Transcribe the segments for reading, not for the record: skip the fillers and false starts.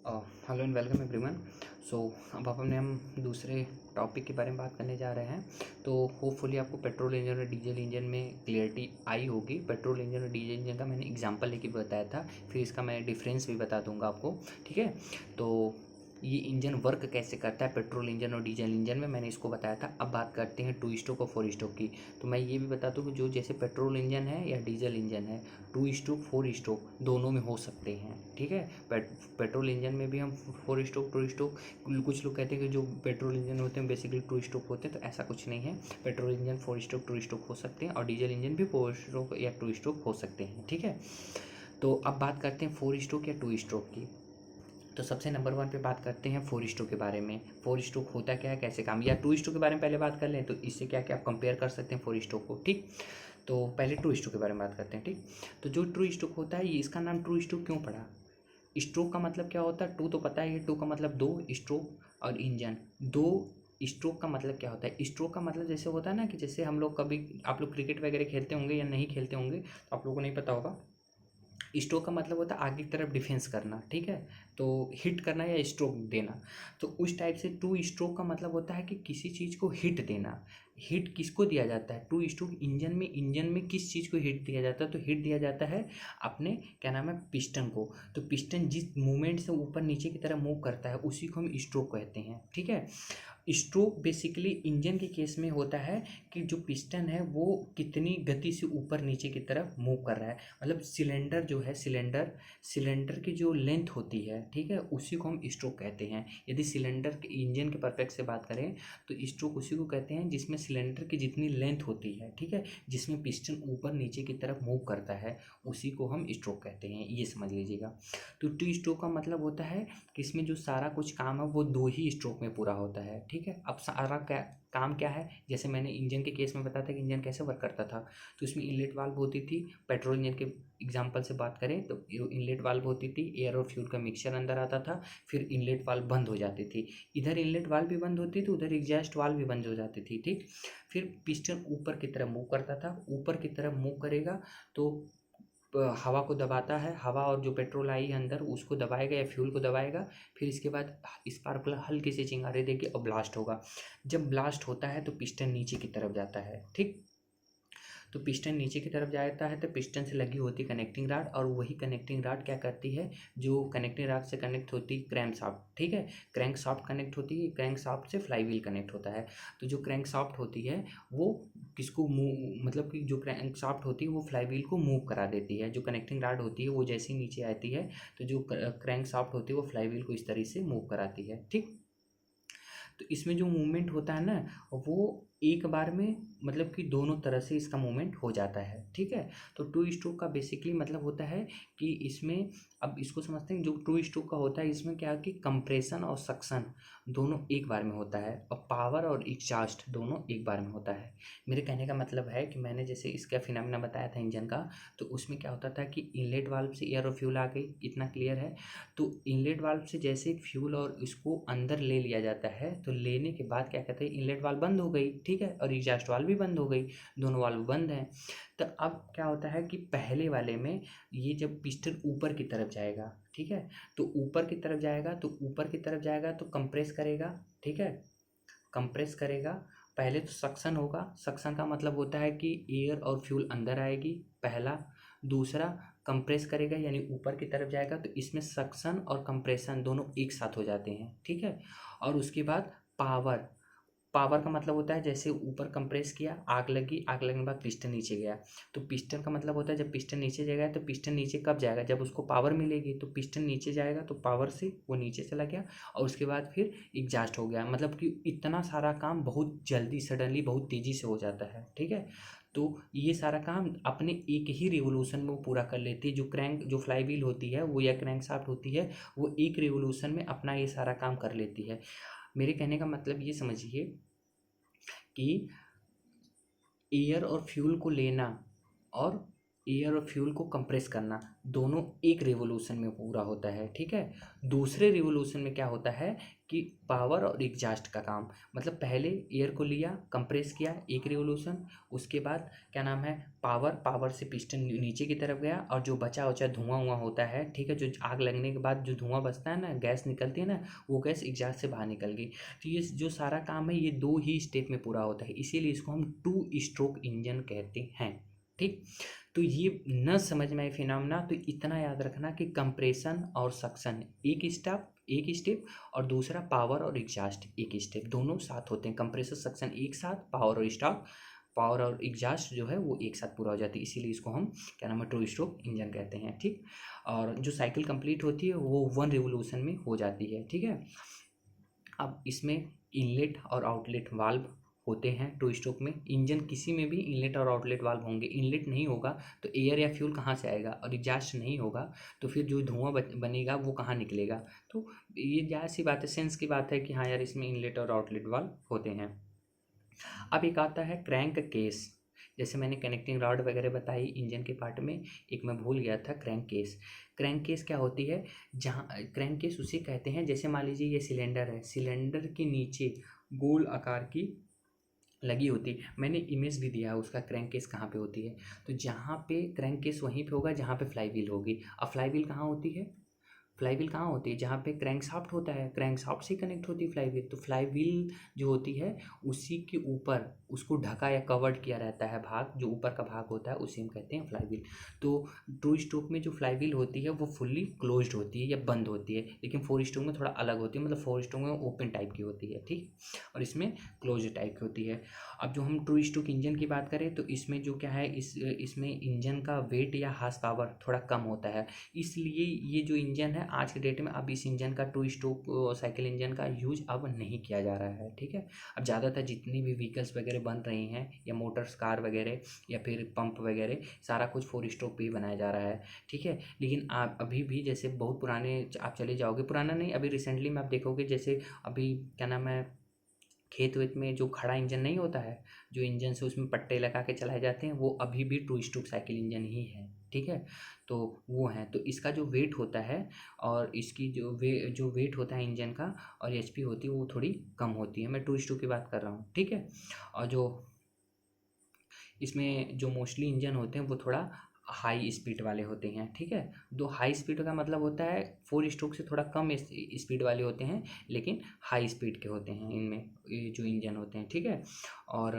Hello and welcome everyone. So अब अपने हम दूसरे टॉपिक के बारे में बात करने जा रहे हैं। तो होपफुली आपको पेट्रोल इंजन और डीजल इंजन में क्लियरिटी आई होगी। पेट्रोल इंजन और डीजल इंजन का मैंने एग्जांपल लेके बताया था, फिर इसका मैं डिफरेंस भी बता दूंगा आपको। ठीक है, तो ये इंजन वर्क कैसे करता है पेट्रोल इंजन और डीजल इंजन में, मैंने इसको बताया था। अब बात करते हैं 2 स्ट्रोक और 4 स्ट्रोक की। तो मैं ये भी बता दूँ कि जो जैसे पेट्रोल इंजन है या डीजल इंजन है, 2 स्ट्रोक 4 स्ट्रोक दोनों में हो सकते हैं। ठीक है, पेट्रोल इंजन में भी हम 4 स्ट्रोक 2 स्ट्रोक, कुछ लोग कहते हैं कि जो पेट्रोल इंजन होते हैं बेसिकली 2 स्ट्रोक होते हैं, तो ऐसा कुछ नहीं है। पेट्रोल इंजन 4 स्ट्रोक 2 स्ट्रोक हो सकते हैं और डीजल इंजन भी 4 स्ट्रोक या 2 स्ट्रोक हो सकते हैं। ठीक है, तो अब बात करते हैं 4 स्ट्रोक या 2 स्ट्रोक की। तो सबसे नंबर 1 पे बात करते हैं 4 स्ट्रोक के बारे में। 4 स्ट्रोक होता क्या है, कैसे काम, या 2 स्ट्रोक के बारे में पहले बात कर लें तो इससे क्या क्या आप कंपेयर कर सकते हैं 4 स्ट्रोक को। ठीक, तो पहले 2 स्ट्रोक के बारे में बात करते हैं। ठीक, तो जो 2 स्ट्रोक होता है, ये इसका नाम 2 स्ट्रोक क्यों पड़ा? स्ट्रोक का मतलब क्या होता है? 2 तो पता ही है, 2 का मतलब 2 स्ट्रोक, और इंजन 2 स्ट्रोक का मतलब क्या होता है? स्ट्रोक का मतलब जैसे होता है ना कि जैसे हम लोग कभी, आप लोग क्रिकेट वगैरह खेलते होंगे या नहीं खेलते होंगे तो आप लोगों को नहीं पता होगा। स्ट्रोक का मतलब होता है आगे की तरफ डिफेंस करना। ठीक है, तो हिट करना या स्ट्रोक देना। तो उस टाइप से 2 स्ट्रोक का मतलब होता है कि किसी चीज़ को हिट देना। हिट किसको दिया जाता है? 2 स्ट्रोक इंजन में किस चीज़ को हिट दिया जाता है? तो हिट दिया जाता है अपने, क्या नाम है, पिस्टन को। तो पिस्टन जिस मूवमेंट से ऊपर नीचे की तरफ मूव करता है उसी को हम स्ट्रोक कहते हैं। ठीक है, स्ट्रोक बेसिकली इंजन के केस में होता है कि जो पिस्टन है वो कितनी गति से ऊपर नीचे की तरफ मूव कर रहा है। मतलब सिलेंडर जो है, सिलेंडर की जो लेंथ होती है, ठीक है, उसी को हम स्ट्रोक कहते हैं। यदि सिलेंडर के इंजन के परफेक्ट से बात करें तो स्ट्रोक उसी को कहते हैं जिसमें सिलेंडर की जितनी लेंथ होती है, ठीक है, जिसमें पिस्टन ऊपर नीचे की तरफ मूव करता है, उसी को हम स्ट्रोक कहते हैं। ये समझ लीजिएगा। तो 2 स्ट्रोक का मतलब होता है कि इसमें जो सारा कुछ काम है वो 2 ही स्ट्रोक में पूरा होता है। ठीक है, अब सारा क्या काम क्या है, जैसे मैंने इंजन के केस में बताया था कि इंजन कैसे वर्क करता था। तो इसमें इनलेट वाल्व होती थी। पेट्रोल इंजन के एग्जांपल से बात करें तो इनलेट वाल्व होती थी, एयर और फ्यूल का मिक्सचर अंदर आता था, फिर इनलेट वाल्व बंद हो जाती थी। इधर इनलेट वाल्व भी बंद होती थी, उधर एग्जॉस्ट वाल्व भी बंद हो जाती थी। ठीक, फिर पिस्टन ऊपर की तरफ मूव करता था। ऊपर की तरफ मूव करेगा तो हवा को दबाता है, हवा और जो पेट्रोल आई है अंदर उसको दबाएगा या फ्यूल को दबाएगा। फिर इसके बाद स्पार्कलर हल्की सी चिंगारी देके और ब्लास्ट होगा। जब ब्लास्ट होता है तो पिस्टन नीचे की तरफ जाता है। ठीक, तो पिस्टन नीचे की तरफ जाता है तो पिस्टन से लगी होती कनेक्टिंग रॉड, और वही कनेक्टिंग रॉड क्या करती है, जो कनेक्टिंग रॉड से कनेक्ट होती है क्रैंक शाफ्ट। ठीक है, क्रैंक शाफ्ट कनेक्ट होती है, क्रैंक शाफ्ट से फ्लाई व्हील कनेक्ट होता है। तो जो क्रैंक शाफ्ट होती है वो किसको मूव, मतलब कि जो क्रैंक शाफ्ट होती है वो फ्लाई व्हील को मूव करा देती है। जो कनेक्टिंग रॉड होती है वो जैसे ही नीचे आती है तो जो क्रैंक शाफ्ट होती है वो फ्लाई व्हील को इस तरीके से मूव कराती है। ठीक, तो इसमें जो मूवमेंट होता है ना, वो एक बार में, मतलब कि दोनों तरह से इसका मूवमेंट हो जाता है। ठीक है, तो 2 स्ट्रोक का बेसिकली मतलब होता है कि इसमें, अब इसको समझते हैं, जो 2 स्ट्रोक का होता है इसमें क्या है कि कंप्रेशन और सक्शन दोनों एक बार में होता है, और पावर और एग्जॉस्ट दोनों एक बार में होता है। मेरे कहने का मतलब है कि मैंने जैसे इसका फिनोमेना बताया था इंजन का, तो उसमें क्या होता था कि इनलेट वाल्व से एयर और फ्यूल आ गई, इतना क्लियर है। तो इनलेट वाल्व से जैसे फ्यूल और इसको अंदर ले लिया जाता है, तो लेने के बाद क्या कहते हैं, इनलेट वाल्व बंद हो गई, ठीक है, और एग्जॉस्ट वाल्व भी बंद हो गई, दोनों वाल्व बंद हैं। तो अब क्या होता है कि पहले वाले में ये जब पिस्टन ऊपर की तरफ जाएगा, ठीक है, तो ऊपर की तरफ जाएगा, तो ऊपर की तरफ जाएगा तो कंप्रेस करेगा। ठीक है, कंप्रेस करेगा। पहले तो सक्शन होगा, सक्शन का मतलब होता है कि एयर और फ्यूल अंदर आएगी, पहला। दूसरा, कंप्रेस करेगा यानी ऊपर की तरफ जाएगा, तो इसमें सक्शन और कंप्रेशन दोनों एक साथ हो जाते हैं। ठीक है, और उसके बाद पावर, पावर का मतलब होता है जैसे ऊपर कंप्रेस किया, आग लगी, आग लगने के बाद पिस्टन नीचे गया। तो पिस्टन का मतलब होता है जब पिस्टन नीचे जाएगा, तो पिस्टन नीचे कब जाएगा, जब उसको पावर मिलेगी, तो पिस्टन नीचे जाएगा तो पावर से वो नीचे चला गया, और उसके बाद फिर एग्जॉस्ट हो गया। मतलब कि इतना सारा काम बहुत जल्दी, सडनली, बहुत तेज़ी से हो जाता है। ठीक है, तो ये सारा काम अपने एक ही रिवोल्यूशन में वो पूरा कर लेती है। जो फ्लाई व्हील होती है वो, या क्रैंक शाफ्ट होती है, वो एक रिवोल्यूशन में अपना ये सारा काम कर लेती है। मेरे कहने का मतलब ये समझिए कि एयर और फ्यूल को लेना और एयर और फ्यूल को कंप्रेस करना, दोनों एक रिवोल्यूशन में पूरा होता है, ठीक है। दूसरे रिवोल्यूशन में क्या होता है कि पावर और एग्जास्ट का काम, मतलब पहले एयर को लिया, कंप्रेस किया, एक रिवोल्यूशन, उसके बाद क्या नाम है, पावर से पिस्टन नीचे की तरफ गया, और जो बचा उचा धुआं होता है, ठीक है, जो आग लगने के बाद जो धुआं बचता है ना, गैस निकलती है ना, वो गैस एग्जास्ट से बाहर निकल गई। तो ये जो सारा काम है ये 2 ही स्टेप में पूरा होता है, इसीलिए इसको हम 2 स्ट्रोक इंजन कहते हैं, ठीक। तो ये न समझ में आए फिनोमेना तो इतना याद रखना कि कंप्रेशन और सक्शन एक स्टेप और दूसरा पावर और एग्जास्ट एक स्टेप, दोनों साथ होते हैं। कंप्रेसर सक्शन एक साथ, पावर और एग्जास्ट जो है वो एक साथ पूरा हो जाती है, इसीलिए इसको हम क्या नाम है, 2 स्ट्रोक इंजन कहते हैं, ठीक। और जो साइकिल कंप्लीट होती है वो 1 रिवोल्यूशन में हो जाती है, ठीक है। अब इसमें इनलेट और आउटलेट वाल्व होते हैं 2 स्ट्रोक में। इंजन किसी में भी इनलेट और आउटलेट वाल्व होंगे। इनलेट नहीं होगा तो एयर या फ्यूल कहाँ से आएगा, और एग्जास्ट नहीं होगा तो फिर जो धुआं बनेगा वो कहाँ निकलेगा। तो ये जाहिर सी बात है, सेंस की बात है कि हाँ यार इसमें इनलेट और आउटलेट वाल्व होते हैं। अब एक आता है क्रैंक केस, जैसे मैंने कनेक्टिंग रॉड वगैरह बताई इंजन के पार्ट में, एक मैं भूल गया था क्रैंक केस। क्रैंक केस क्या होती है, जहाँ क्रैंक केस उसे कहते हैं, जैसे मान लीजिए ये सिलेंडर है, सिलेंडर के नीचे गोल आकार की लगी होती, मैंने इमेज भी दिया है उसका क्रैंक केस कहाँ पे होती है। तो जहाँ पे क्रैंक केस वहीं पे होगा जहाँ पे फ्लाई व्हील होगी। अब फ्लाई व्हील कहाँ होती है, फ्लाई व्हील कहाँ होती है, जहाँ पे क्रैंक शाफ्ट होता है, क्रैंक शाफ्ट से कनेक्ट होती है फ्लाई व्हील। तो फ्लाई व्हील जो होती है उसी के ऊपर उसको ढका या कवर्ड किया रहता है भाग, जो ऊपर का भाग होता है उसे हम कहते हैं फ्लाई व्हील। तो 2 स्ट्रोक में जो फ्लाई व्हील होती है वो फुल्ली क्लोज्ड होती है या बंद होती है, लेकिन 4 स्ट्रोक में थोड़ा अलग होती है, मतलब 4 स्ट्रोक में ओपन टाइप की होती है, ठीक, और इसमें क्लोज टाइप की होती है। अब जो हम 2 स्ट्रोक इंजन की बात करें तो इसमें जो क्या है, इसमें इंजन का वेट या हार्स पावर थोड़ा कम होता है, इसलिए ये जो इंजन है आज के डेट में अब इस इंजन का 2 स्ट्रोक साइकिल इंजन का यूज अब नहीं किया जा रहा है, ठीक है। अब ज़्यादातर जितनी भी व्हीकल्स वगैरह बन रही हैं या मोटर्स कार वगैरह या फिर पंप वगैरह, सारा कुछ 4 स्ट्रोक पे ही बनाया जा रहा है, ठीक है। लेकिन आप अभी भी जैसे बहुत पुराने आप चले जाओगे, पुराना नहीं अभी रिसेंटली में आप देखोगे, जैसे अभी क्या नाम है, खेत वेत में जो खड़ा इंजन नहीं होता है, जो इंजन से उसमें पट्टे लगा के चलाए जाते हैं, वो अभी भी 2 स्ट्रोक साइकिल इंजन ही है, ठीक है। तो वो है, तो इसका जो वेट होता है और इसकी जो वेट होता है इंजन का और एचपी होती है वो थोड़ी कम होती है। मैं 2 स्ट्रोक की बात कर रहा हूँ, ठीक है। और जो इसमें जो मोस्टली इंजन होते हैं वो थोड़ा हाई स्पीड वाले होते हैं, ठीक है। दो हाई स्पीड का मतलब होता है 4 स्ट्रोक से थोड़ा कम स्पीड वाले होते हैं, लेकिन हाई स्पीड के होते हैं इनमें ये जो इंजन होते हैं, ठीक है। और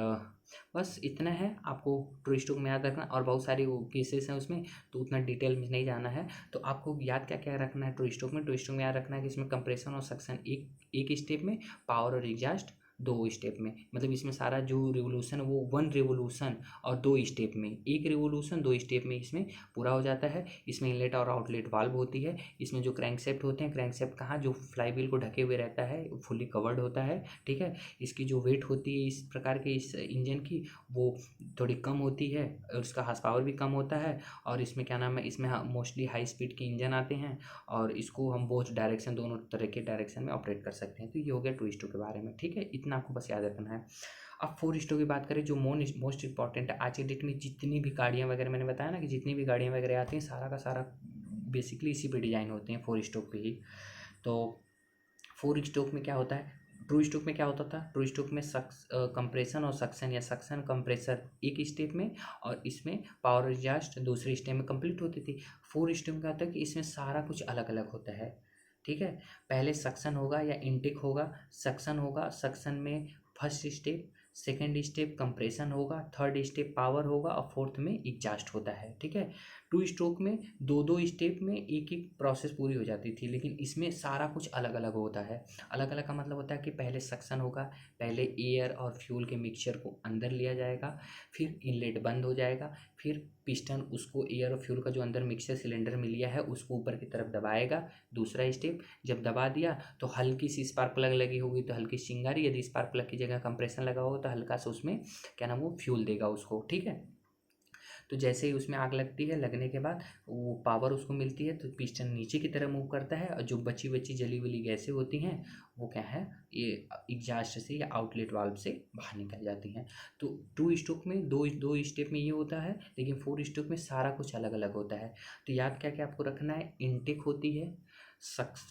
बस इतना है आपको 2 स्ट्रोक में याद रखना, और बहुत सारे वो केसेस हैं उसमें, तो उतना डिटेल में नहीं जाना है। तो आपको याद क्या क्या रखना है 2 स्ट्रोक में, 2 स्ट्रोक में याद रखना है कि इसमें कंप्रेशन और सक्शन एक स्टेप में, पावर और एग्जास्ट 2 स्टेप में, मतलब इसमें सारा जो रिवोल्यूशन है वो 1 रिवोल्यूशन और 2 स्टेप में, एक रिवोल्यूशन 2 स्टेप में इसमें पूरा हो जाता है। इसमें इनलेट और आउटलेट वाल्व होती है। इसमें जो क्रैंकशैफ्ट होते हैं, क्रैंकशैफ्ट कहाँ, जो फ्लाई व्हील को ढके हुए रहता है, फुली कवर्ड होता है, ठीक है। इसकी जो वेट होती है इस प्रकार के इस इंजन की, वो थोड़ी कम होती है और उसका हार्स पावर भी कम होता है। और इसमें क्या नाम है, इसमें मोस्टली हाई स्पीड के इंजन आते हैं और इसको हम बोथ डायरेक्शन, दोनों तरह के डायरेक्शन में ऑपरेट कर सकते हैं। तो ये हो गया 2 स्ट्रोक के बारे में, ठीक है, इतना आपको बस याद रखना है। अब 4 स्ट्रोक की बात करें, जो मोस्ट इंपॉर्टेंट है आज के डेट में, जितनी भी गाड़ियाँ वगैरह, मैंने बताया ना कि जितनी भी गाड़ियाँ वगैरह आती हैं सारा का सारा बेसिकली इसी पे डिज़ाइन होते हैं 4 स्ट्रोक पे ही। तो 4 स्ट्रोक में क्या होता है, 2 स्ट्रोक में क्या होता था, 2 स्ट्रोक में कंप्रेशन और सक्शन या सक्शन कंप्रेसर एक स्टेप में, और इसमें पावर एग्जॉस्ट दूसरे स्टेप में कंप्लीट होती थी। 4 स्ट्रोक में क्या होता है कि इसमें सारा कुछ अलग अलग होता है, ठीक है। पहले सक्शन होगा या इनटेक होगा, सक्शन होगा, सक्शन में first step, second step compression होगा, थर्ड स्टेप पावर होगा और फोर्थ में एग्जास्ट होता है, ठीक है। 2 स्ट्रोक में 2 स्टेप में एक एक प्रोसेस पूरी हो जाती थी, लेकिन इसमें सारा कुछ अलग अलग होता है। अलग अलग का मतलब होता है कि पहले सक्शन होगा, पहले एयर और फ्यूल के मिक्सचर को अंदर लिया जाएगा, फिर इनलेट बंद हो जाएगा, फिर पिस्टन उसको एयर और फ्यूल का जो अंदर मिक्सचर सिलेंडर में लिया है उसको ऊपर की तरफ दबाएगा, दूसरा स्टेप। जब दबा दिया तो हल्की सी स्पार्क प्लग लगी होगी तो हल्की चिंगारी, यदि स्पार्क प्लग की जगह कंप्रेशन लगा होगा तो हल्का सा उसमें क्या नाम वो फ्यूल देगा उसको, ठीक है। तो जैसे ही उसमें आग लगती है, लगने के बाद वो पावर उसको मिलती है तो पिस्टन नीचे की तरफ मूव करता है, और जो बची बची जली वली गैसें होती हैं वो क्या है, ये एग्जॉस्ट से या आउटलेट वाल्व से बाहर निकल जाती हैं। तो 2 स्ट्रोक में दो दो स्टेप में ये होता है, लेकिन 4 स्ट्रोक में सारा कुछ अलग अलग होता है। तो याद क्या क्या आपको रखना है, इनटेक होती है,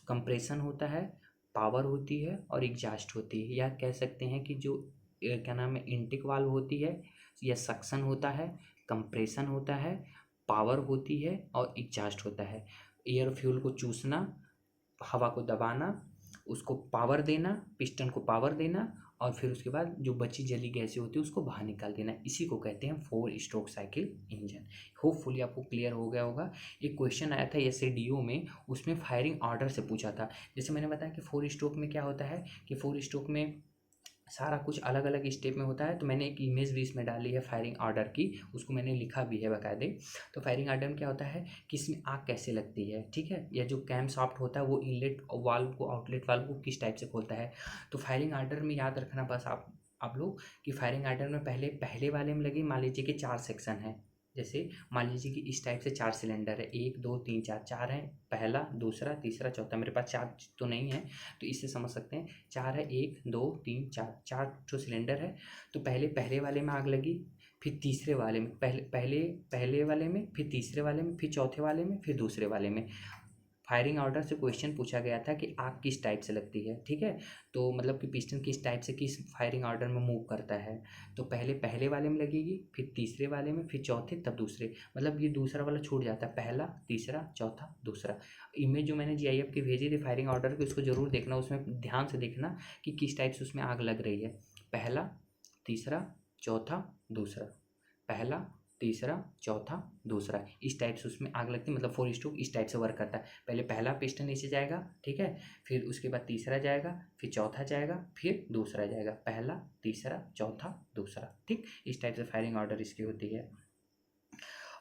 कंप्रेशन होता है, पावर होती है और एग्जॉस्ट होती है। या कह सकते हैं कि जो क्या नाम है, इनटेक वाल्व होती है या सक्शन होता है, कंप्रेशन होता है, पावर होती है और एग्जॉस्ट होता है। एयर फ्यूल को चूसना, हवा को दबाना, उसको पावर देना, पिस्टन को पावर देना, और फिर उसके बाद जो बची जली गैसें होती है उसको बाहर निकाल देना। इसी को कहते हैं 4 स्ट्रोक साइकिल इंजन। होपफुली आपको क्लियर हो गया होगा। एक क्वेश्चन आया था एसएडीओ में, उसमें फायरिंग ऑर्डर से पूछा था। जैसे मैंने बताया कि 4 स्ट्रोक में क्या होता है कि 4 स्ट्रोक में सारा कुछ अलग अलग स्टेप में होता है। तो मैंने एक इमेज भी इसमें डाली है फायरिंग ऑर्डर की, उसको मैंने लिखा भी है बाकायदे। तो फायरिंग ऑर्डर में क्या होता है कि इसमें आग कैसे लगती है, ठीक है, या जो कैम सॉफ्ट होता है वो इनलेट वाल्व को, आउटलेट वाल्व को किस टाइप से खोलता है। तो फायरिंग ऑर्डर में याद रखना बस आप लोग कि फायरिंग ऑर्डर में पहले वाले में लगे, मान लीजिए कि 4 सेक्शन है। जैसे मान लीजिए कि इस टाइप से 4 सिलेंडर है, 1 2 3 4, 4 है, पहला दूसरा तीसरा चौथा। मेरे पास 4 तो नहीं है, तो इससे समझ सकते हैं 4 है, 1 2 3 4, 4 जो सिलेंडर है। तो पहले वाले में आग लगी, फिर तीसरे वाले में, पहले वाले में, फिर तीसरे वाले में, फिर चौथे वाले में, फिर दूसरे वाले में। फायरिंग ऑर्डर से क्वेश्चन पूछा गया था कि आग किस टाइप से लगती है, ठीक है। तो मतलब कि पिस्टन किस टाइप से किस फायरिंग ऑर्डर में मूव करता है। तो पहले वाले में लगेगी, फिर तीसरे वाले में, फिर चौथे, तब दूसरे। मतलब ये दूसरा वाला छूट जाता है, पहला तीसरा चौथा दूसरा। इमेज जो मैंने जीआईएफ की भेजी थी फायरिंग ऑर्डर की, उसको जरूर देखना, उसमें ध्यान से देखना कि किस टाइप से उसमें आग लग रही है। पहला तीसरा चौथा दूसरा, पहला तीसरा चौथा दूसरा, इस टाइप से उसमें आग लगती है। मतलब 4 स्ट्रोक इस टाइप से वर्क करता है। पहले पहला पिस्टन नीचे जाएगा, ठीक है, फिर उसके बाद तीसरा जाएगा, फिर चौथा जाएगा, फिर दूसरा जाएगा, पहला तीसरा चौथा दूसरा, ठीक। इस टाइप से फायरिंग ऑर्डर इसकी होती है।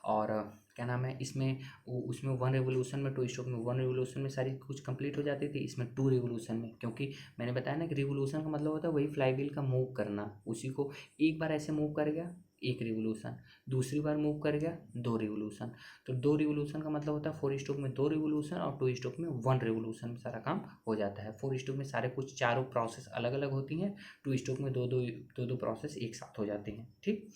और क्या नाम है, इसमें उसमें 1 रेवोल्यूशन में, 2 स्ट्रोक में 1 रेवोल्यूशन में सारी कुछ कंप्लीट हो जाती थी। इसमें 2 रेवोल्यूशन में, क्योंकि मैंने बताया ना कि रेवोल्यूशन का मतलब होता है वही फ्लाईव्हील का मूव करना, उसी को एक बार ऐसे मूव कर गया 1 रिवोल्यूशन, दूसरी बार मूव कर गया 2 रिवोल्यूशन। तो 2 रिवोल्यूशन का मतलब होता है 4 स्ट्रोक में 2 रिवोल्यूशन, और 2 स्ट्रोक में 1 रिवोल्यूशन में सारा काम हो जाता है। 4 स्ट्रोक में सारे कुछ चारों प्रोसेस अलग अलग होती हैं, 2 स्ट्रोक में दो प्रोसेस एक साथ हो जाती हैं, ठीक।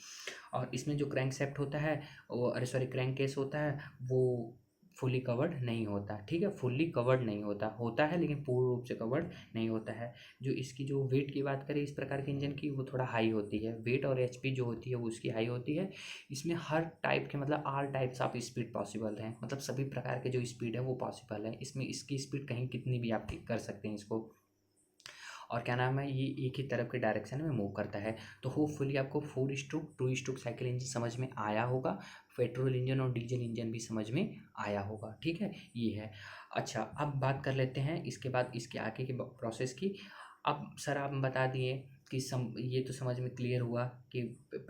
और इसमें जो क्रैंक सेप्ट होता है वो, अरे सॉरी, क्रैंक केस होता है वो फुली कवर्ड नहीं होता, ठीक है, फुल्ली कवर्ड नहीं होता है लेकिन पूर्ण रूप से कवर्ड नहीं होता है। जो इसकी जो वेट की बात करें इस प्रकार के इंजन की, वो थोड़ा हाई होती है, वेट और एचपी जो होती है वो उसकी हाई होती है। इसमें हर टाइप के, मतलब all types of speed possible हैं, मतलब सभी प्रकार के जो स्पीड है वो पॉसिबल है इसमें। इसकी स्पीड कहीं कितनी भी आप कर सकते हैं इसको। और क्या नाम है, ये एक ही तरफ के डायरेक्शन में मूव करता है। तो होपफुली आपको 4 स्ट्रोक 2 स्ट्रोक साइकिल इंजन समझ में आया होगा, पेट्रोल इंजन और डीजल इंजन भी समझ में आया होगा, ठीक है, ये है। अच्छा, अब बात कर लेते हैं इसके बाद इसके आगे के प्रोसेस की। अब सर आप बता दिए कि ये तो समझ में क्लियर हुआ कि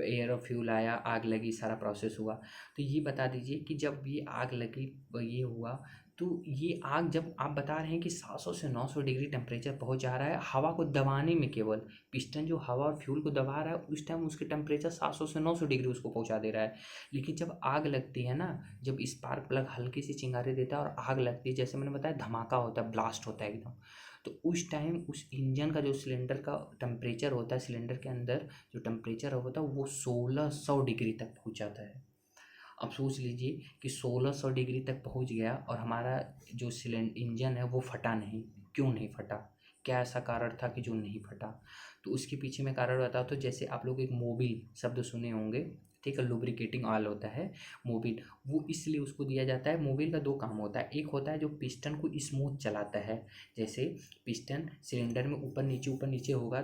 एयर और फ्यूल आया, आग लगी, सारा प्रोसेस हुआ। तो ये बता दीजिए कि जब ये आग लगी, ये हुआ, तो ये आग जब आप बता रहे हैं कि 700 से 900 डिग्री टेम्परेचर पहुंच जा रहा है हवा को दबाने में, केवल पिस्टन जो हवा और फ्यूल को दबा रहा है उस टाइम उसके टेम्परेचर 700 से 900 डिग्री उसको पहुंचा दे रहा है। लेकिन जब आग लगती है ना, जब स्पार्क प्लग हल्की सी चिंगारी देता है और आग लगती है, जैसे मैंने बताया धमाका होता है, ब्लास्ट होता है एकदम, तो उस टाइम उस इंजन का जो सिलेंडर का टेम्परेचर होता है, सिलेंडर के अंदर जो टेम्परेचर होता है वो 1600 डिग्री तक पहुँच जाता है। अब सोच लीजिए कि 1600 डिग्री तक पहुंच गया और हमारा जो इंजन है वो फटा नहीं। क्यों नहीं फटा, क्या ऐसा कारण था कि जो नहीं फटा? तो उसके पीछे मैं कारण बताओ। तो जैसे आप लोग एक मोबिल शब्द सुने होंगे, ठीक है, लुब्रिकेटिंग ऑयल होता है मोबिल, वो इसलिए उसको दिया जाता है। मोबिल का 2 काम होता है, एक होता है जो पिस्टन को स्मूथ चलाता है, जैसे पिस्टन सिलेंडर में ऊपर नीचे होगा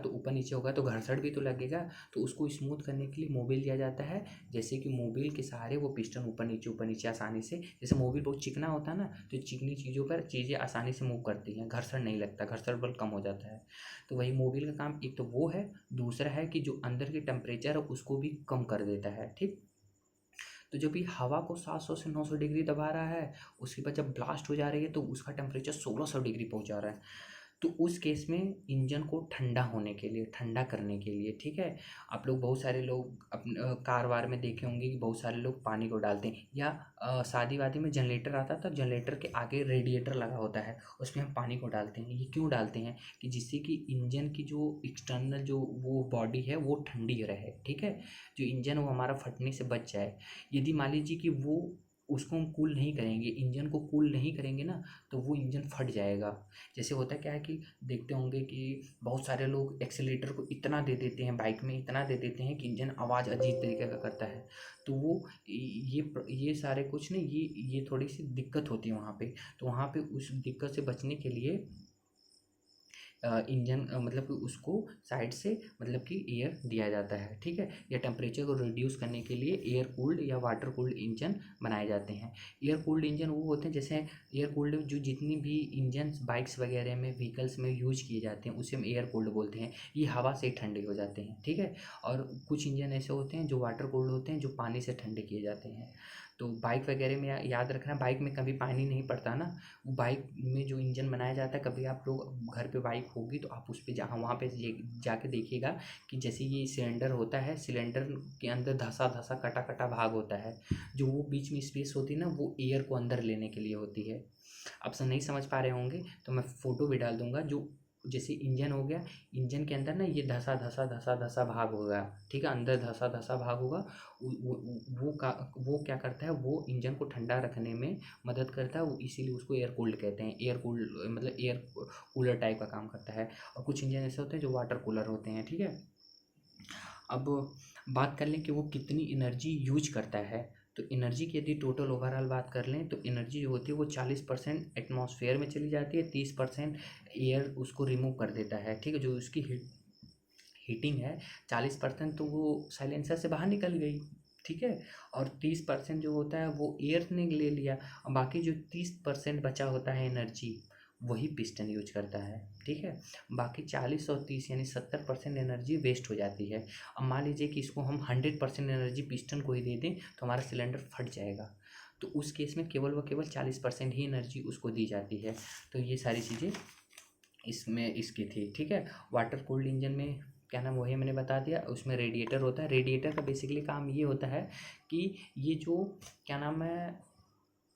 तो घर्षण भी तो लगेगा, तो उसको स्मूथ करने के लिए मोबिल दिया जाता है। जैसे कि मोबिल के सहारे वो पिस्टन ऊपर नीचे आसानी से, जैसे मोबिल बहुत चिकना होता है ना, तो चिकनी चीज़ों पर चीज़ें आसानी से मूव करती हैं, घर्षण नहीं लगता, घर्षण बल कम हो जाता है। तो वही मोबिल का काम एक तो वो है, दूसरा है कि जो अंदर की टेम्परेचर है उसको भी कम कर देता है, ठीक। तो जब ये हवा को 700 से 900 डिग्री दबा रहा है, उसके बाद जब ब्लास्ट हो जा रही है तो उसका टेम्परेचर 1600 डिग्री पहुंच जा रहा है। तो उस केस में इंजन को ठंडा होने के लिए, ठंडा करने के लिए, ठीक है, आप लोग बहुत सारे लोग अपने कार वार में देखे होंगे कि बहुत सारे लोग पानी को डालते हैं, या शादी वादी में जनरेटर आता था, जनरेटर के आगे रेडिएटर लगा होता है, उसमें हम पानी को डालते हैं। ये क्यों डालते हैं? कि जिससे कि इंजन की जो एक्सटर्नल जो वो बॉडी है वो ठंडी रहे, ठीक है, जो इंजन वो हमारा फटने से बच जाए। यदि मान लीजिए कि वो उसको हम कूल नहीं करेंगे, इंजन को कूल नहीं करेंगे ना, तो वो इंजन फट जाएगा। जैसे होता क्या है कि देखते होंगे कि बहुत सारे लोग एक्सीलेटर को इतना दे देते हैं, बाइक में इतना दे देते हैं कि इंजन आवाज़ अजीब तरीके का करता है। तो वो ये सारे कुछ नहीं, ये थोड़ी सी दिक्कत होती है वहाँ पे। तो वहाँ पे उस दिक्कत से बचने के लिए इंजन मतलब कि उसको साइड से मतलब कि एयर दिया जाता है, ठीक है, या टेम्परेचर को रिड्यूस करने के लिए एयर कूल्ड या वाटर कूल्ड इंजन बनाए जाते हैं। एयर कूल्ड इंजन वो होते हैं, जैसे एयर कूल्ड जो जितनी भी इंजन बाइक्स वगैरह में व्हीकल्स में यूज किए जाते हैं उसे हम एयर कूल्ड बोलते हैं। ये हवा से ठंडे हो जाते हैं, ठीक है। और कुछ इंजन ऐसे होते हैं जो वाटर कूल्ड होते हैं, जो पानी से ठंडे किए जाते हैं। तो बाइक वगैरह में याद रखना, बाइक में कभी पानी नहीं पड़ता ना, वो बाइक में जो इंजन बनाया जाता है, कभी आप लोग घर पे बाइक होगी तो आप उस पे जहाँ वहाँ पे जाके देखिएगा कि जैसे ये सिलेंडर होता है, सिलेंडर के अंदर धसा धसा कटा कटा भाग होता है, जो वो बीच में स्पेस होती है ना, वो एयर को अंदर लेने के लिए होती है। आप सब नहीं समझ पा रहे होंगे तो मैं फ़ोटो भी डाल दूंगा। जो जैसे इंजन हो गया, इंजन के अंदर ना ये धसा धसा धसा धसा भाग होगा, ठीक है, अंदर धसा धसा भाग होगा। वो क्या करता है, वो इंजन को ठंडा रखने में मदद करता है, वो इसीलिए उसको एयर कूल्ड कहते हैं। एयर कूल्ड मतलब एयर कूलर टाइप का काम करता है। और कुछ इंजन ऐसे होते हैं जो वाटर कूलर होते हैं, ठीक है। अब बात कर लें कि वो कितनी एनर्जी यूज करता है। तो एनर्जी की यदि टोटल ओवरऑल बात कर लें तो एनर्जी जो होती है वो 40% एटमॉस्फेयर में चली जाती है, 30% एयर उसको रिमूव कर देता है, ठीक है। जो उसकी हीटिंग है 40% तो वो साइलेंसर से बाहर निकल गई, ठीक है। और 30% जो होता है वो एयर ने ले लिया, और बाकी जो 30% बचा होता है एनर्जी, वही पिस्टन यूज करता है, ठीक है। बाकी 40 और 30 यानी 70% एनर्जी वेस्ट हो जाती है। अब मान लीजिए कि इसको हम 100% एनर्जी पिस्टन को ही दे दें तो हमारा सिलेंडर फट जाएगा। तो उस केस में केवल व केवल 40% ही एनर्जी उसको दी जाती है। तो ये सारी चीज़ें इसमें इसकी थी, ठीक है। वाटर कूल्ड इंजन में क्या नाम, वही मैंने बता दिया। उसमें रेडिएटर होता है। रेडिएटर का बेसिकली काम ये होता है कि ये जो क्या नाम है,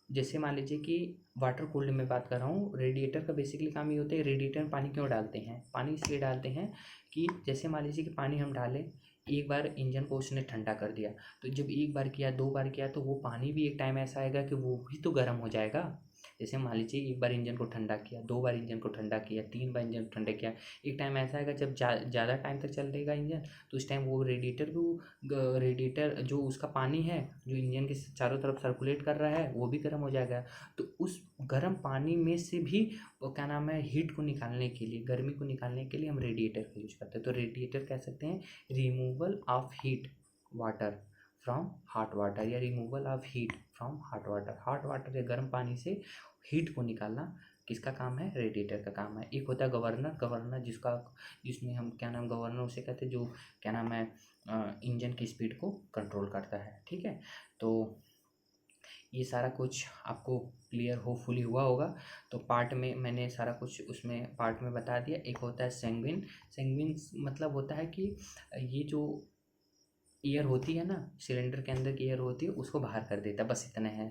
जैसे मान लीजिए कि वाटर कूल्ड में बात कर रहा हूँ, रेडिएटर का बेसिकली काम ये होता है। रेडिएटर में पानी क्यों डालते हैं? पानी इसलिए डालते हैं कि जैसे मान लीजिए कि पानी हम डालें, एक बार इंजन को उसने ठंडा कर दिया, तो जब एक बार किया, दो बार किया, तो वो पानी भी एक टाइम ऐसा आएगा कि वो भी तो गर्म हो जाएगा। जैसे मान लीजिए एक बार इंजन को ठंडा किया, दो बार इंजन को ठंडा किया, तीन बार इंजन को ठंडा किया, एक टाइम ऐसा आएगा जब ज़्यादा टाइम तक चलेगा इंजन, तो उस टाइम वो रेडिएटर भी, रेडिएटर जो उसका पानी है जो इंजन के चारों तरफ सर्कुलेट कर रहा है, वो भी गर्म हो जाएगा। तो उस गर्म पानी में से भी वो क्या नाम है, हीट को निकालने के लिए, गर्मी को निकालने के लिए हम रेडिएटर का यूज करते हैं। तो रेडिएटर कह सकते हैं removal of heat water from hot water, या removal of heat from hot water. Hot water या गर्म पानी से हीट को निकालना किसका काम है? रेडिएटर का काम है। एक होता है गवर्नर। गवर्नर जिसमें हम क्या नाम, गवर्नर उसे कहते हैं जो क्या नाम है, इंजन की स्पीड को कंट्रोल करता है, ठीक है। तो ये सारा कुछ आपको क्लियर होपफुली हुआ होगा। तो पार्ट में मैंने सारा कुछ उसमें पार्ट में बता दिया। एक होता है सेंग्विन। सेंग्विन मतलब होता है कि ये जो एयर होती है ना, सिलेंडर के अंदर की एयर होती है, उसको बाहर कर देता है, बस इतना है,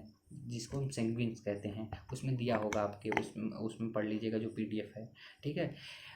जिसको हम सेंग्विन्स कहते हैं। उसमें दिया होगा आपके, उसमें पढ़ लीजिएगा जो पीडीएफ है, ठीक है।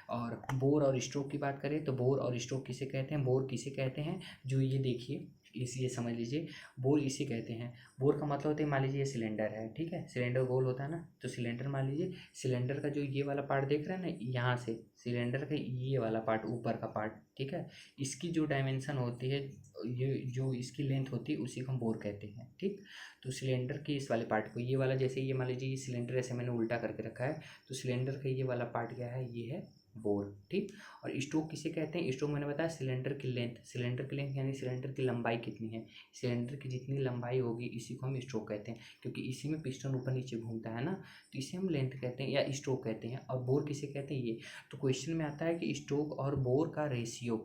और बोर और स्ट्रोक की बात करें तो बोर और स्ट्रोक किसे कहते हैं? बोर किसे कहते हैं, जो ये देखिए इस ये समझ लीजिए, बोर इसे कहते हैं। बोर का मतलब होता है, मान लीजिए ये सिलेंडर है, ठीक है, सिलेंडर गोल होता है ना, तो सिलेंडर मान लीजिए, सिलेंडर का जो ये वाला पार्ट देख रहे हैं ना, यहाँ से सिलेंडर का ये वाला पार्ट, ऊपर का पार्ट, ठीक है, इसकी जो डायमेंशन होती है, ये जो इसकी लेंथ होती है, उसी को हम बोर कहते हैं, ठीक। तो सिलेंडर के इस वाले पार्ट को, ये वाला, जैसे ये मान लीजिए ये सिलेंडर ऐसे मैंने उल्टा करके रखा है, तो सिलेंडर का ये वाला पार्ट क्या है? ये है बोर, ठीक। और स्ट्रोक किसे कहते हैं? स्ट्रोक मैंने बताया सिलेंडर की लेंथ। सिलेंडर की लेंथ यानी सिलेंडर की लंबाई कितनी है, सिलेंडर की जितनी लंबाई होगी इसी को हम स्ट्रोक कहते हैं, क्योंकि इसी में पिस्टन ऊपर नीचे घूमता है ना, तो इसे हम लेंथ कहते हैं या स्ट्रोक कहते हैं। और बोर किसे कहते हैं? ये तो क्वेश्चन में आता है कि स्ट्रोक और बोर का रेशियो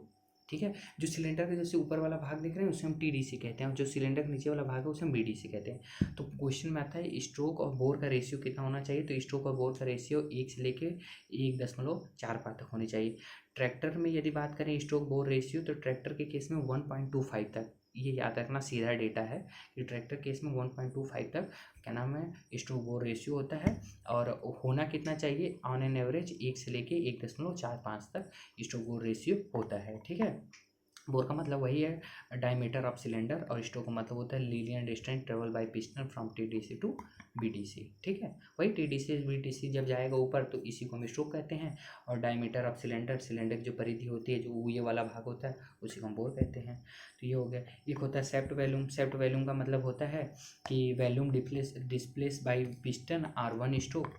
ठीक है। जो सिलेंडर का जैसे ऊपर वाला भाग देख रहे हैं उसे हम TDC कहते हैं, और जो सिलेंडर का नीचे वाला भाग है उसे हम BDC कहते हैं। तो क्वेश्चन में आता है स्ट्रोक और बोर का रेशियो कितना होना चाहिए, तो स्ट्रोक और बोर का रेशियो 1 से लेके 1.45 तक होनी चाहिए। ट्रैक्टर में यदि बात करें स्ट्रोक बोर रेशियो, तो ट्रैक्टर के केस में 1.25 तक, ये याद रखना सीधा डेटा है कि ट्रैक्टर केस में 1.25 तक क्या नाम है स्ट्रोक बोर रेशियो होता है। और होना कितना चाहिए, ऑन एन एवरेज 1 से लेके 1.45 तक स्ट्रोक बोर रेशियो होता है। ठीक है। बोर का मतलब वही है डायमीटर ऑफ सिलेंडर, और स्ट्रोक का मतलब होता है linear distance travel by piston from TDC to BDC। ठीक है। वही TDC से BDC जब जाएगा ऊपर तो इसी को हम स्ट्रोक कहते हैं, और डायमीटर ऑफ सिलेंडर, सिलेंडर की जो परिधि होती है, जो ये वाला भाग होता है, उसी को हम बोर कहते हैं। तो ये हो गया। एक होता है सेफ्ट वैल्यूम। सेफ्ट वैल्यूम का मतलब होता है कि volume displace by piston or one stroke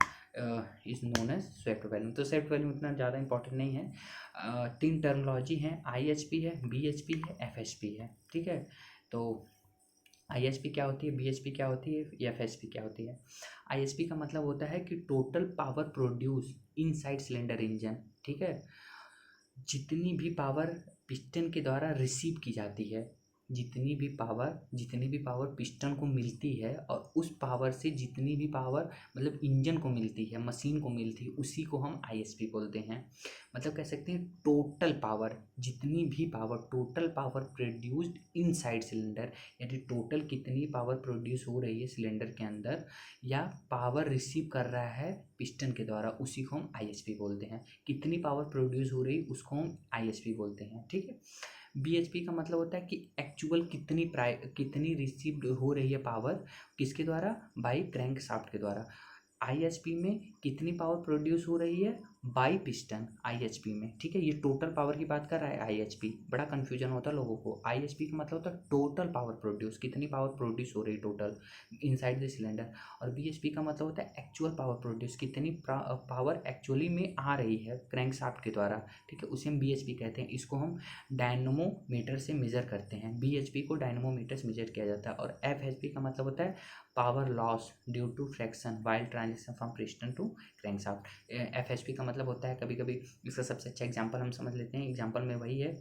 is known as swept volume. तो स्वेप्ट वैल्यूम इतना ज़्यादा इंपॉर्टेंट नहीं है। 3 टर्मोलॉजी हैं, IHP है, BHP है, FHP है। ठीक है। तो IHP क्या होती है, BHP क्या होती है, FHP क्या होती है। IHP का मतलब होता है कि total power produce inside cylinder engine. ठीक है। जितनी भी पावर पिस्टन के द्वारा रिसीव की जाती है, जितनी भी पावर पिस्टन को मिलती है, और उस पावर से जितनी भी पावर मतलब इंजन को मिलती है, मशीन को मिलती है, उसी को हम IHP बोलते हैं। मतलब कह सकते हैं टोटल पावर, जितनी भी power, total power produced inside cylinder, यानी टोटल कितनी पावर प्रोड्यूस हो रही है सिलेंडर के अंदर, या पावर रिसीव कर रहा है पिस्टन के द्वारा, उसी को हम IHP बोलते हैं। कितनी पावर प्रोड्यूस हो रही उसको हम IHP बोलते हैं। ठीक है। BHP का मतलब होता है कि एक्चुअल कितनी रिसीव्ड हो रही है पावर, किसके द्वारा, बाई क्रैंक शाफ्ट के द्वारा। IHP में कितनी पावर प्रोड्यूस हो रही है, बाई पिस्टन IHP में। ठीक है। ये टोटल पावर की बात कर रहा है IHP, बड़ा कन्फ्यूजन होता है लोगों को। IHP का मतलब होता है टोटल पावर प्रोड्यूस, कितनी पावर प्रोड्यूस हो रही टोटल इनसाइड द सिलेंडर। और BHP का मतलब होता है एक्चुअल पावर प्रोड्यूस, कितनी पावर एक्चुअली में आ रही है क्रैंक शाफ्ट के द्वारा। ठीक है। उसे हम BHP कहते हैं। इसको हम डायनमोमीटर से मेजर करते हैं। BHP को डायनमोमीटर से मेजर किया जाता है। और FHP का मतलब होता है power loss due to friction while transition from piston to crankshaft. FHP का मतलब होता है, कभी कभी इसका सबसे अच्छा एग्जांपल हम समझ लेते हैं। एग्जांपल में वही है,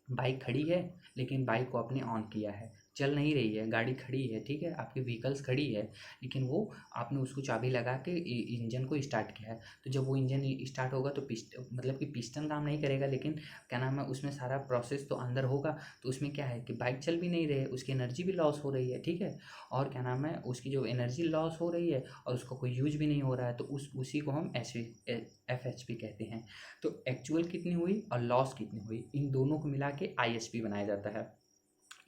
बाइक खड़ी है, लेकिन बाइक को आपने ऑन किया है, चल नहीं रही है, गाड़ी खड़ी है, ठीक है, आपकी व्हीकल्स खड़ी है, लेकिन वो आपने उसको चाबी लगा के इंजन को स्टार्ट किया है। तो जब वो इंजन स्टार्ट होगा तो मतलब कि पिस्टन काम नहीं करेगा, लेकिन क्या नाम है उसमें सारा प्रोसेस तो अंदर होगा। तो उसमें क्या है कि बाइक चल भी नहीं रही है, उसकी एनर्जी भी लॉस हो रही है। ठीक है। और क्या नाम है उसकी जो एनर्जी लॉस हो रही है और उसका कोई यूज भी नहीं हो रहा है, तो उसी को हम FHP कहते हैं। तो एक्चुअल कितनी हुई और लॉस कितनी हुई, इन दोनों को मिला के IHP बनाया जाता है।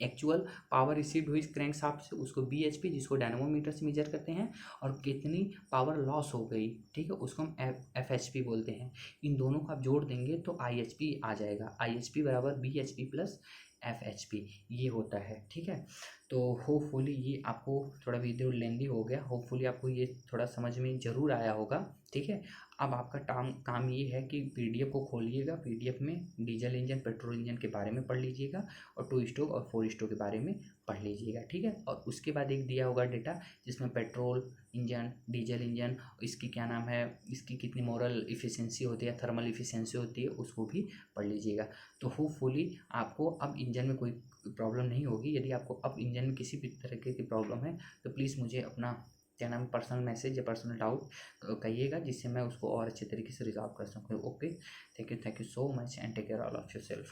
एक्चुअल पावर रिसीव्ड हुई क्रैंक शाफ्ट से, उसको BHP, जिसको डायनमोमीटर से मेजर करते हैं, और कितनी पावर लॉस हो गई, ठीक है, उसको हम FHP बोलते हैं। इन दोनों को आप जोड़ देंगे तो IHP आ जाएगा। IHP बराबर BHP प्लस FHP, ये होता है। ठीक है। तो होपफुली ये आपको थोड़ा वीडियो लेंदी हो गया, होपफुली आपको ये थोड़ा समझ में ज़रूर आया होगा। ठीक है। अब आपका काम ये है कि PDF को खोलिएगा, PDF में डीजल इंजन, पेट्रोल इंजन के बारे में पढ़ लीजिएगा, और 2 स्ट्रोक और 4 स्ट्रोक के बारे में पढ़ लीजिएगा। ठीक है। और उसके बाद एक दिया होगा डेटा जिसमें पेट्रोल इंजन, डीजल इंजन, इसकी क्या नाम है, इसकी कितनी मोरल इफ़िशियंसी होती है, थर्मल इफ़िशियंसी होती है, उसको भी पढ़ लीजिएगा। तो होपफुली आपको अब इंजन में कोई प्रॉब्लम नहीं होगी। यदि आपको अब इंजन में किसी भी तरीके की प्रॉब्लम है तो प्लीज़ मुझे अपना क्या नाम पर्सनल मैसेज या पर्सनल डाउट कहिएगा, जिससे मैं उसको और अच्छे तरीके से रिजॉल्व कर सकूँ। Okay, thank you so much and take care all of your self.